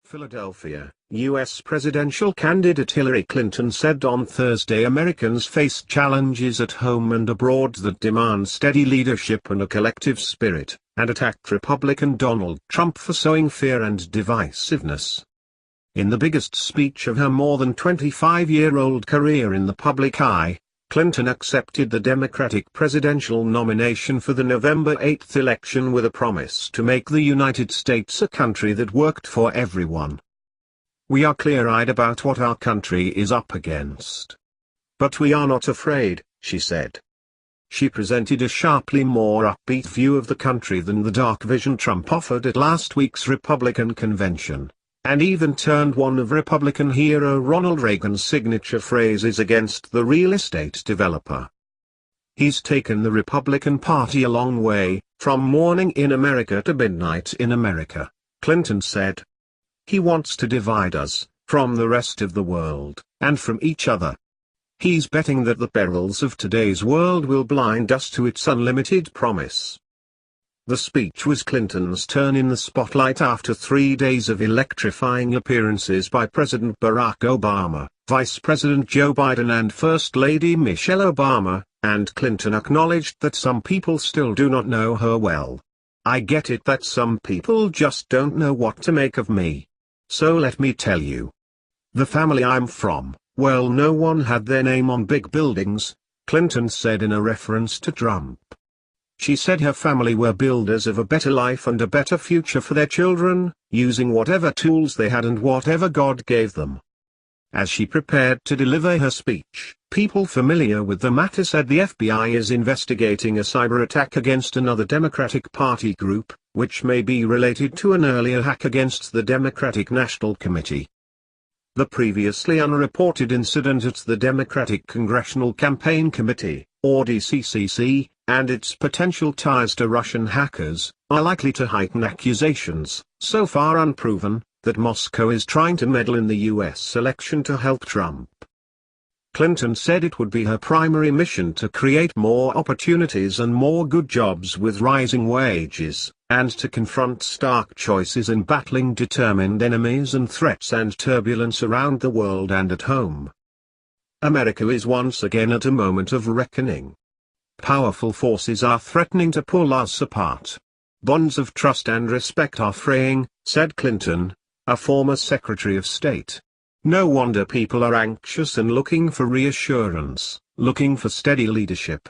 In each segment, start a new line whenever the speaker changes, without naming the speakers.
Philadelphia, U.S. presidential candidate Hillary Clinton said on Thursday Americans face challenges at home and abroad that demand steady leadership and a collective spirit, and attacked Republican Donald Trump for sowing fear and divisiveness. In the biggest speech of her more than 25-year-old career in the public eye, Clinton accepted the Democratic presidential nomination for the November 8 election with a promise to make the United States a country that worked for everyone. "We are clear-eyed about what our country is up against. But we are not afraid," she said. She presented a sharply more upbeat view of the country than the dark vision Trump offered at last week's Republican convention, and even turned one of Republican hero Ronald Reagan's signature phrases against the real estate developer. "He's taken the Republican Party a long way, from morning in America to midnight in America," Clinton said. "He wants to divide us, from the rest of the world, and from each other. He's betting that the perils of today's world will blind us to its unlimited promise." The speech was Clinton's turn in the spotlight after 3 days of electrifying appearances by President Barack Obama, Vice President Joe Biden and First Lady Michelle Obama, and Clinton acknowledged that some people still do not know her well. "I get it that some people just don't know what to make of me. So let me tell you. The family I'm from, well, no one had their name on big buildings," Clinton said in a reference to Trump. She said her family were builders of a better life and a better future for their children, using whatever tools they had and whatever God gave them. As she prepared to deliver her speech, people familiar with the matter said the FBI is investigating a cyber attack against another Democratic Party group, which may be related to an earlier hack against the Democratic National Committee. The previously unreported incident at the Democratic Congressional Campaign Committee, or DCCC, and its potential ties to Russian hackers, are likely to heighten accusations, so far unproven, that Moscow is trying to meddle in the U.S. election to help Trump. Clinton said it would be her primary mission to create more opportunities and more good jobs with rising wages, and to confront stark choices in battling determined enemies and threats and turbulence around the world and at home. "America is once again at a moment of reckoning. Powerful forces are threatening to pull us apart. Bonds of trust and respect are fraying," said Clinton, a former Secretary of State. "No wonder people are anxious and looking for reassurance, looking for steady leadership."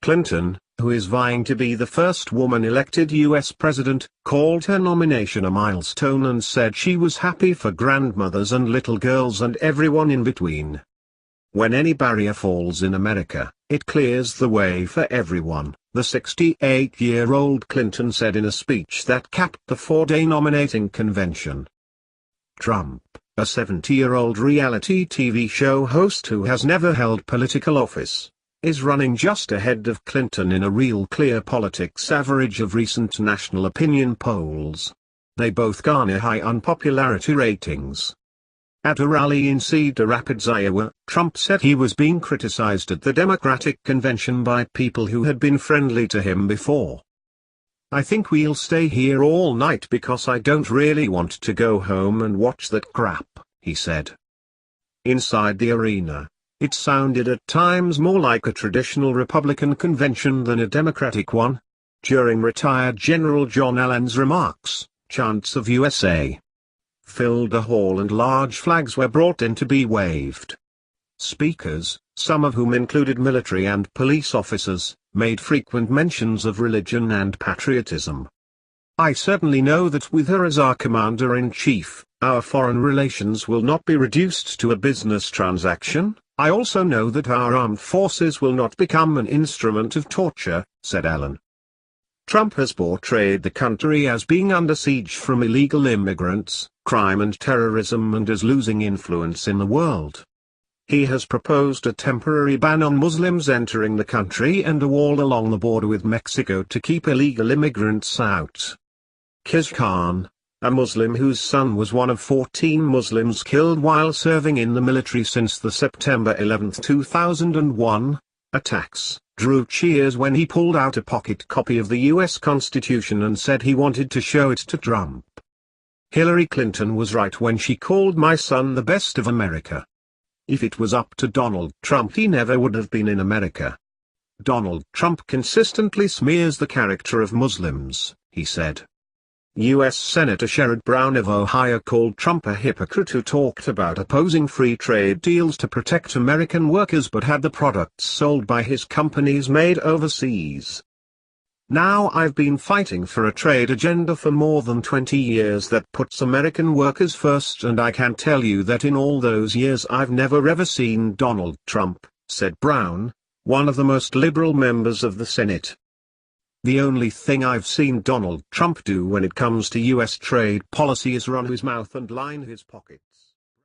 Clinton, who is vying to be the first woman elected U.S. president, called her nomination a milestone and said she was happy for grandmothers and little girls and everyone in between. "When any barrier falls in America, it clears the way for everyone," the 68-year-old Clinton said in a speech that capped the 4-day nominating convention. Trump, a 70-year-old reality TV show host who has never held political office, is running just ahead of Clinton in a Real Clear Politics average of recent national opinion polls. They both garner high unpopularity ratings. At a rally in Cedar Rapids, Iowa, Trump said he was being criticized at the Democratic convention by people who had been friendly to him before. "I think we'll stay here all night because I don't really want to go home and watch that crap," he said. Inside the arena, it sounded at times more like a traditional Republican convention than a Democratic one. During retired General John Allen's remarks, chants of USA filled the hall and large flags were brought in to be waved. Speakers, some of whom included military and police officers, made frequent mentions of religion and patriotism. "I certainly know that with her as our commander-in-chief, our foreign relations will not be reduced to a business transaction. I also know that our armed forces will not become an instrument of torture," said Allen. Trump has portrayed the country as being under siege from illegal immigrants, crime and terrorism, and as losing influence in the world. He has proposed a temporary ban on Muslims entering the country and a wall along the border with Mexico to keep illegal immigrants out. Kiz Khan, a Muslim whose son was one of 14 Muslims killed while serving in the military since the September 11, 2001, attacks, drew cheers when he pulled out a pocket copy of the U.S. Constitution and said he wanted to show it to Trump. Hillary Clinton was right when she called my son the best of America. If it was up to Donald Trump, he never would have been in America. Donald Trump consistently smears the character of Muslims, he said. U.S. Senator Sherrod Brown of Ohio called Trump a hypocrite who talked about opposing free trade deals to protect American workers but had the products sold by his companies made overseas. Now I've been fighting for a trade agenda for more than 20 years that puts American workers first, and I can tell you that in all those years I've never ever seen Donald Trump, said Brown, one of the most liberal members of the Senate. The only thing I've seen Donald Trump do when it comes to U.S. trade policy is run his mouth and line his pockets.